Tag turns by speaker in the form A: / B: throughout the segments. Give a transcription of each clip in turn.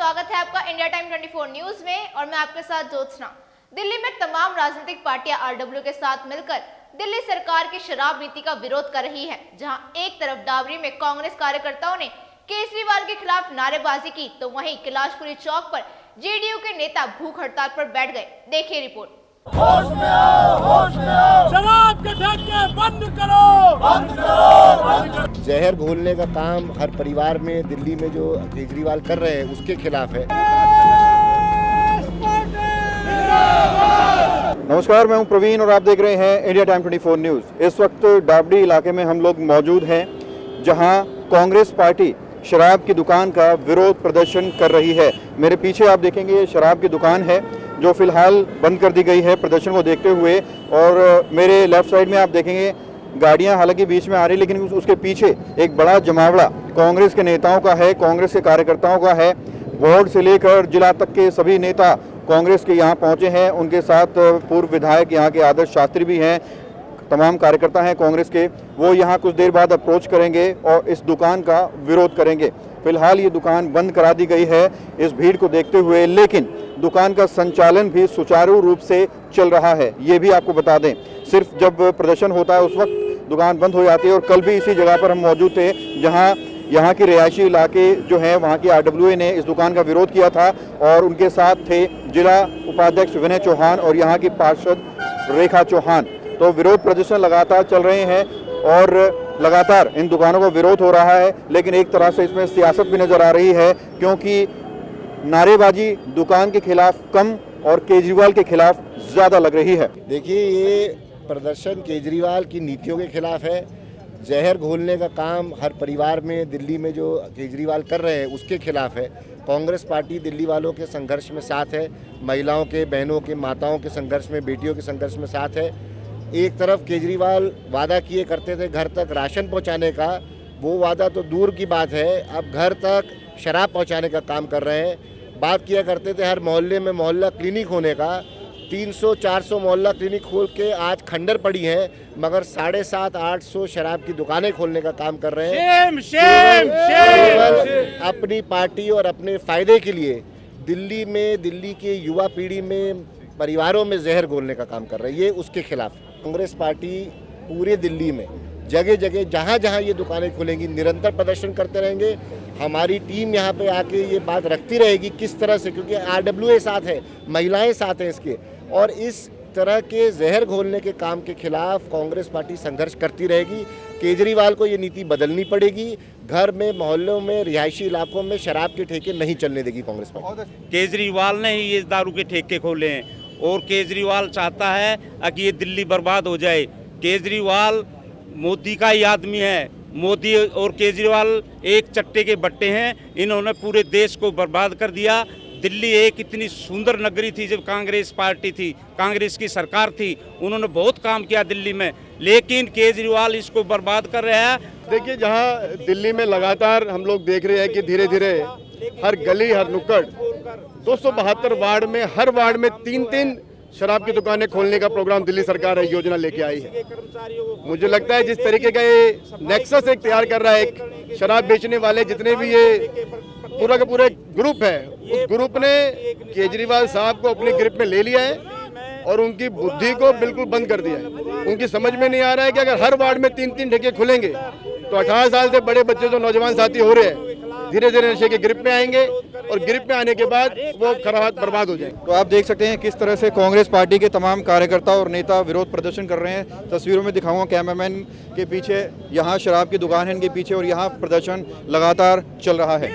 A: स्वागत है आपका इंडिया टाइम 24 न्यूज में और मैं आपके साथ ज्योत्सना। दिल्ली में तमाम राजनीतिक पार्टियां आरडब्ल्यू के साथ मिलकर दिल्ली सरकार की शराब नीति का विरोध कर रही है। जहां एक तरफ डाबरी में कांग्रेस कार्यकर्ताओं ने केजरीवाल के खिलाफ नारेबाजी की, तो वहीं कैलाशपुरी चौक पर जेडीयू के नेता भूख हड़ताल पर बैठ गए। देखिए रिपोर्ट।
B: होश में आओ, होश में आओ। शराब के ठेके बंद करो, बंद करो, बंद करो।
C: जहर घोलने का काम हर परिवार में दिल्ली में जो केजरीवाल कर रहे हैं उसके खिलाफ है।
D: नमस्कार, मैं हूं प्रवीण और आप देख रहे हैं इंडिया टाइम 24 न्यूज। इस वक्त डाबरी इलाके में हम लोग मौजूद हैं, जहां कांग्रेस पार्टी शराब की दुकान का विरोध प्रदर्शन कर रही है। मेरे पीछे आप देखेंगे ये शराब की दुकान है जो फिलहाल बंद कर दी गई है प्रदर्शन को देखते हुए, और मेरे लेफ्ट साइड में आप देखेंगे गाड़ियां हालांकि बीच में आ रही, लेकिन उसके पीछे एक बड़ा जमावड़ा कांग्रेस के नेताओं का है, कांग्रेस के कार्यकर्ताओं का है। वार्ड से लेकर जिला तक के सभी नेता कांग्रेस के यहाँ पहुंचे हैं। उनके साथ पूर्व विधायक यहाँ के आदर्श शास्त्री भी हैं, तमाम कार्यकर्ता हैं कांग्रेस के। वो यहाँ कुछ देर बाद अप्रोच करेंगे और इस दुकान का विरोध करेंगे। फिलहाल ये दुकान बंद करा दी गई है इस भीड़ को देखते हुए, लेकिन दुकान का संचालन भी सुचारू रूप से चल रहा है। ये भी आपको बता दें, सिर्फ जब प्रदर्शन होता है उस वक्त दुकान बंद हो जाती है। और कल भी इसी जगह पर हम मौजूद थे जहाँ यहाँ के रिहायशी इलाके जो हैं वहाँ की आरडब्ल्यूए ने इस दुकान का विरोध किया था, और उनके साथ थे जिला उपाध्यक्ष विनय चौहान और यहाँ की पार्षद रेखा चौहान। तो विरोध प्रदर्शन लगातार चल रहे हैं और लगातार इन दुकानों का विरोध हो रहा है, लेकिन एक तरह से इसमें सियासत भी नजर आ रही है, क्योंकि नारेबाजी दुकान के खिलाफ कम और केजरीवाल के खिलाफ ज्यादा लग रही है।
C: देखिए, ये प्रदर्शन केजरीवाल की नीतियों के खिलाफ है। जहर घोलने का काम हर परिवार में दिल्ली में जो केजरीवाल कर रहे हैं उसके खिलाफ है। कांग्रेस पार्टी दिल्ली वालों के संघर्ष में साथ है, महिलाओं के, बहनों के, माताओं के संघर्ष में, बेटियों के संघर्ष में साथ है। एक तरफ केजरीवाल वादा किए करते थे घर तक राशन पहुंचाने का, वो वादा तो दूर की बात है, अब घर तक शराब पहुंचाने का काम कर रहे हैं। बात किया करते थे हर मोहल्ले में मोहल्ला क्लिनिक होने का, 300-400 मोहल्ला क्लिनिक खोल के आज खंडर पड़ी हैं, मगर 750-800 शराब की दुकानें खोलने का काम कर रहे हैं। केवल अपनी पार्टी और अपने फायदे के लिए दिल्ली में, दिल्ली के युवा पीढ़ी में, परिवारों में जहर घोलने का काम कर रही है। ये उसके खिलाफ कांग्रेस पार्टी पूरे दिल्ली में जगह जगह जहाँ जहाँ ये दुकानें खुलेंगी निरंतर प्रदर्शन करते रहेंगे। हमारी टीम यहाँ पे आके ये बात रखती रहेगी किस तरह से, क्योंकि आरडब्ल्यूए साथ है, महिलाएं साथ हैं इसके, और इस तरह के जहर घोलने के काम के खिलाफ कांग्रेस पार्टी संघर्ष करती रहेगी। केजरीवाल को ये नीति बदलनी पड़ेगी। घर में, मोहल्लों में, रिहायशी इलाकों में शराब के ठेके नहीं चलने देगी कांग्रेस पार्टी।
E: केजरीवाल ने ही ये दारू के ठेके खोले हैं और केजरीवाल चाहता है कि ये दिल्ली बर्बाद हो जाए। केजरीवाल मोदी का ही आदमी है। मोदी और केजरीवाल एक चट्टे के बट्टे हैं। इन्होंने पूरे देश को बर्बाद कर दिया। दिल्ली एक इतनी सुंदर नगरी थी जब कांग्रेस पार्टी थी, कांग्रेस की सरकार थी, उन्होंने बहुत काम किया दिल्ली में, लेकिन केजरीवाल इसको बर्बाद कर रहा है।
F: देखिए, जहां दिल्ली में लगातार हम लोग देख रहे हैं कि धीरे धीरे हर गली, हर नुक्कड़, 272 वार्ड में, हर वार्ड में 3-3 शराब की दुकानें खोलने का प्रोग्राम दिल्ली सरकार है योजना लेके आई है। मुझे लगता है जिस तरीके का ये नेक्सस एक तैयार कर रहा है, एक शराब बेचने वाले जितने भी ये पूरा का पूरा ग्रुप है, उस ग्रुप ने केजरीवाल साहब को अपनी ग्रिप में ले लिया है और उनकी बुद्धि को बिल्कुल बंद कर दिया है। उनकी समझ में नहीं आ रहा है कि अगर हर वार्ड में 3-3 ठेके खुलेंगे तो 18 साल से बड़े बच्चे जो नौजवान साथी हो रहे हैं धीरे धीरे नशे के ग्रिप में आएंगे और ग्रिप में आने के बाद वो खराब बर्बाद हो जाएंगे।
D: तो आप देख सकते हैं किस तरह से कांग्रेस पार्टी के तमाम कार्यकर्ता और नेता विरोध प्रदर्शन कर रहे हैं। तस्वीरों में दिखाऊंगा कैमरामैन के पीछे, यहाँ शराब की दुकान है इनके पीछे और यहाँ प्रदर्शन लगातार चल रहा है।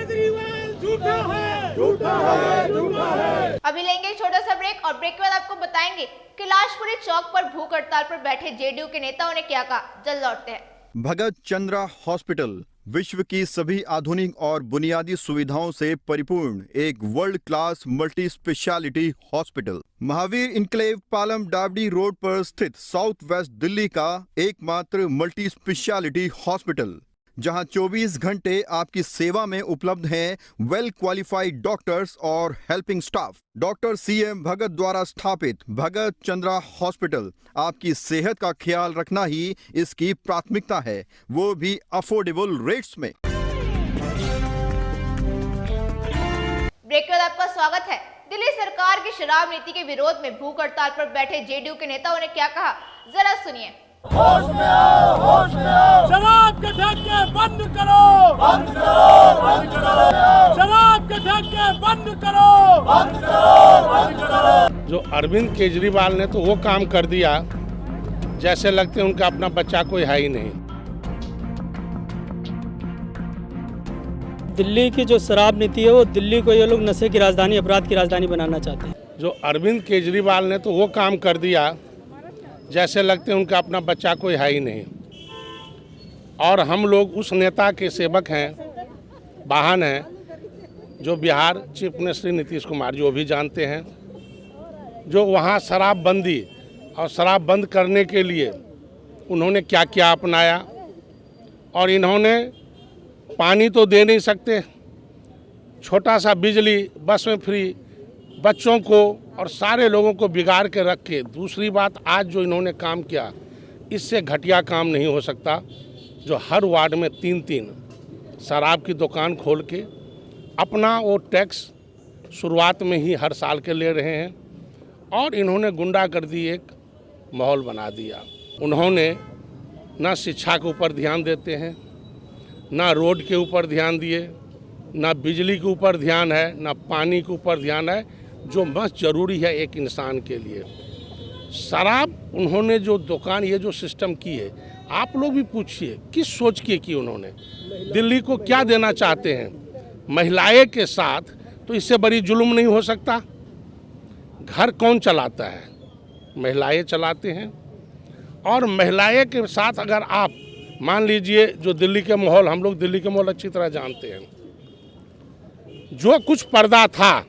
A: अभी लेंगे एक छोटा सा ब्रेक और ब्रेक के बाद आपको बताएंगे कैलाशपुरी चौक पर भूख हड़ताल पर बैठे जेडीयू के नेताओं ने क्या कहा। जल्द लौटते हैं।
G: भगत चंद्रा हॉस्पिटल विश्व की सभी आधुनिक और बुनियादी सुविधाओं से परिपूर्ण एक world class multi speciality hospital Mahavir enclave Palam Dabri road पर स्थित साउथ वेस्ट दिल्ली का एकमात्र मल्टी स्पेशलिटी हॉस्पिटल, जहां 24 घंटे आपकी सेवा में उपलब्ध हैं वेल क्वालिफाइड डॉक्टर्स और हेल्पिंग स्टाफ। डॉक्टर CM भगत द्वारा स्थापित भगत चंद्रा हॉस्पिटल आपकी सेहत का ख्याल रखना ही इसकी प्राथमिकता है, वो भी अफोर्डेबल रेट्स में।
A: ब्रेक के बाद आपका स्वागत है। दिल्ली सरकार की शराब नीति के विरोध में भूख हड़ताल पर बैठे जेडीयू के नेताओं ने क्या कहा, जरा सुनिए।
B: होश में आओ, होश में आओ। शराब के ठेके बंद करो, बंद करो, बंद करो। शराब के ठेके बंद करो, बंद करो, बंद करो।
H: जो अरविंद केजरीवाल ने तो वो काम कर दिया जैसे लगते उनका अपना बच्चा कोई है ही नहीं।
I: दिल्ली की जो शराब नीति है वो दिल्ली को ये लोग नशे की राजधानी, अपराध की राजधानी बनाना चाहते हैं।
H: जो अरविंद केजरीवाल ने तो वो काम कर दिया जैसे लगते उनका अपना बच्चा कोई है ही नहीं। और हम लोग उस नेता के सेवक हैं, वाहन हैं, जो बिहार चीफ मिनिस्टर नीतीश कुमार जो भी जानते हैं, जो वहाँ शराबबंदी और शराब बंद करने के लिए उन्होंने क्या क्या अपनाया। और इन्होंने पानी तो दे नहीं सकते, छोटा सा बिजली बस में फ्री, बच्चों को और सारे लोगों को बिगाड़ के रख के। दूसरी बात, आज जो इन्होंने काम किया इससे घटिया काम नहीं हो सकता, जो हर वार्ड में 3-3 शराब की दुकान खोल के अपना वो टैक्स शुरुआत में ही हर साल के ले रहे हैं। और इन्होंने गुंडागर्दी एक माहौल बना दिया। उन्होंने ना शिक्षा के ऊपर ध्यान देते हैं, ना रोड के ऊपर ध्यान दिए, ना बिजली के ऊपर ध्यान है, ना पानी के ऊपर ध्यान है, जो मस्त ज़रूरी है एक इंसान के लिए। शराब उन्होंने जो दुकान, ये जो सिस्टम की है, आप लोग भी पूछिए किस सोच के की उन्होंने, दिल्ली को क्या देना चाहते हैं। महिलाएं के साथ तो इससे बड़ी जुल्म नहीं हो सकता। घर कौन चलाता है? महिलाएं चलाते हैं। और महिलाएं के साथ अगर आप मान लीजिए, जो दिल्ली के माहौल, हम लोग दिल्ली के माहौल अच्छी तरह जानते हैं, जो कुछ पर्दा था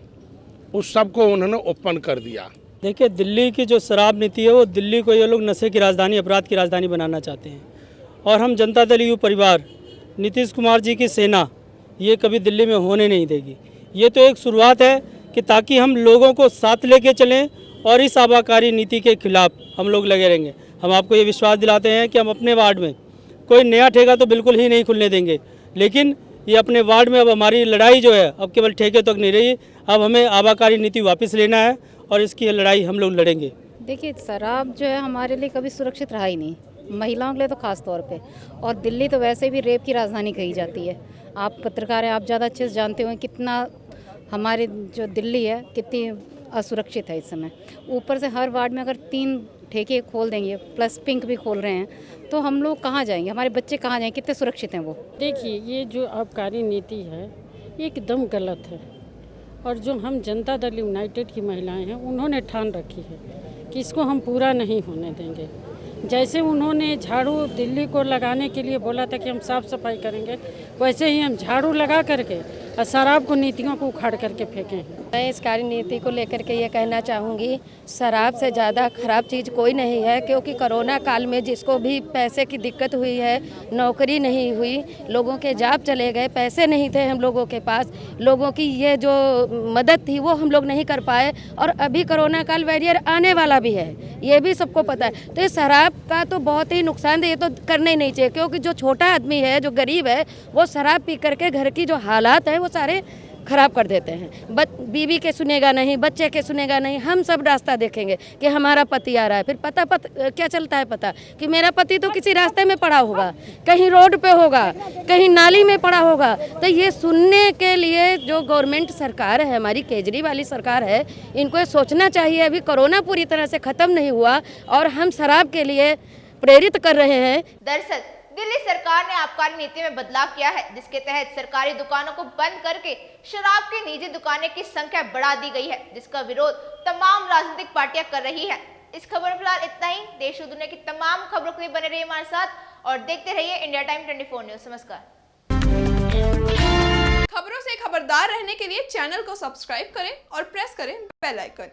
H: उस सब को उन्होंने ओपन कर दिया।
I: देखिए, दिल्ली की जो शराब नीति है वो दिल्ली को ये लोग नशे की राजधानी, अपराध की राजधानी बनाना चाहते हैं। और हम जनता दल यू परिवार, नीतीश कुमार जी की सेना, ये कभी दिल्ली में होने नहीं देगी। ये तो एक शुरुआत है कि ताकि हम लोगों को साथ लेके चलें और इस आबाकारी नीति के खिलाफ हम लोग लगे रहेंगे। हम आपको ये विश्वास दिलाते हैं कि हम अपने वार्ड में कोई नया ठेका तो बिल्कुल ही नहीं खुलने देंगे, लेकिन ये अपने वार्ड में अब हमारी लड़ाई जो है अब केवल ठेके तक नहीं रही, अब हमें आबाकारी नीति वापस लेना है और इसकी लड़ाई हम लोग लड़ेंगे।
J: देखिए, शराब जो है हमारे लिए कभी सुरक्षित रहा ही नहीं, महिलाओं के लिए तो खास तौर पे। और दिल्ली तो वैसे भी रेप की राजधानी कही जाती है। आप पत्रकार हैं, आप ज़्यादा अच्छे से जानते हो कितना हमारे जो दिल्ली है कितनी असुरक्षित है इस समय। ऊपर से हर वार्ड में अगर 3 ठेके खोल देंगे, प्लस पिंक भी खोल रहे हैं, तो हम लोग कहाँ जाएंगे, हमारे बच्चे कहाँ जाएंगे, कितने सुरक्षित हैं वो।
K: देखिए, ये जो आबकारी नीति है ये एकदम गलत है। और जो हम जनता दल यूनाइटेड की महिलाएं हैं, उन्होंने ठान रखी है कि इसको हम पूरा नहीं होने देंगे। जैसे उन्होंने झाड़ू दिल्ली को लगाने के लिए बोला था कि हम साफ़ सफाई करेंगे, वैसे ही हम झाड़ू लगा करके और शराब को नीतियों को उखाड़ करके फेंके हैं।
L: मैं इस कार्य नीति को लेकर के ये कहना चाहूँगी, शराब से ज़्यादा खराब चीज़ कोई नहीं है। क्योंकि कोरोना काल में जिसको भी पैसे की दिक्कत हुई है, नौकरी नहीं हुई, लोगों के जॉब चले गए, पैसे नहीं थे हम लोगों के पास, लोगों की ये जो मदद थी वो हम लोग नहीं कर पाए। और अभी कोरोना काल वैरियर आने वाला भी है, ये भी सबको पता है। तो ये शराब का तो बहुत ही नुकसान है, ये तो करना ही नहीं चाहिए। क्योंकि जो छोटा आदमी है, जो गरीब है, वो शराब पी करके घर की जो हालात है वो सारे खराब कर देते हैं। बीवी के सुनेगा नहीं, बच्चे के सुनेगा नहीं, हम सब रास्ता देखेंगे कि हमारा पति आ रहा है। फिर क्या चलता है पता कि मेरा पति तो किसी रास्ते में पड़ा होगा, कहीं रोड पे होगा, कहीं नाली में पड़ा होगा। तो ये सुनने के लिए जो गवर्नमेंट सरकार है, हमारी केजरीवाल सरकार है, इनको ये सोचना चाहिए। अभी कोरोना पूरी तरह से ख़त्म नहीं हुआ और हम शराब के लिए प्रेरित कर रहे हैं।
A: दरअसल दिल्ली सरकार ने आबकारी नीति में बदलाव किया है, जिसके तहत सरकारी दुकानों को बंद करके शराब की निजी दुकानें की संख्या बढ़ा दी गई है, जिसका विरोध तमाम राजनीतिक पार्टियां कर रही है। इस खबर में फिलहाल इतना ही। देश और दुनिया की तमाम खबरों के लिए बने रहिए हमारे साथ और देखते रहिए इंडिया टाइम 24 न्यूज। नमस्कार।
M: खबरों से खबरदार रहने के लिए चैनल को सब्सक्राइब करें और प्रेस करें बेल आइकन।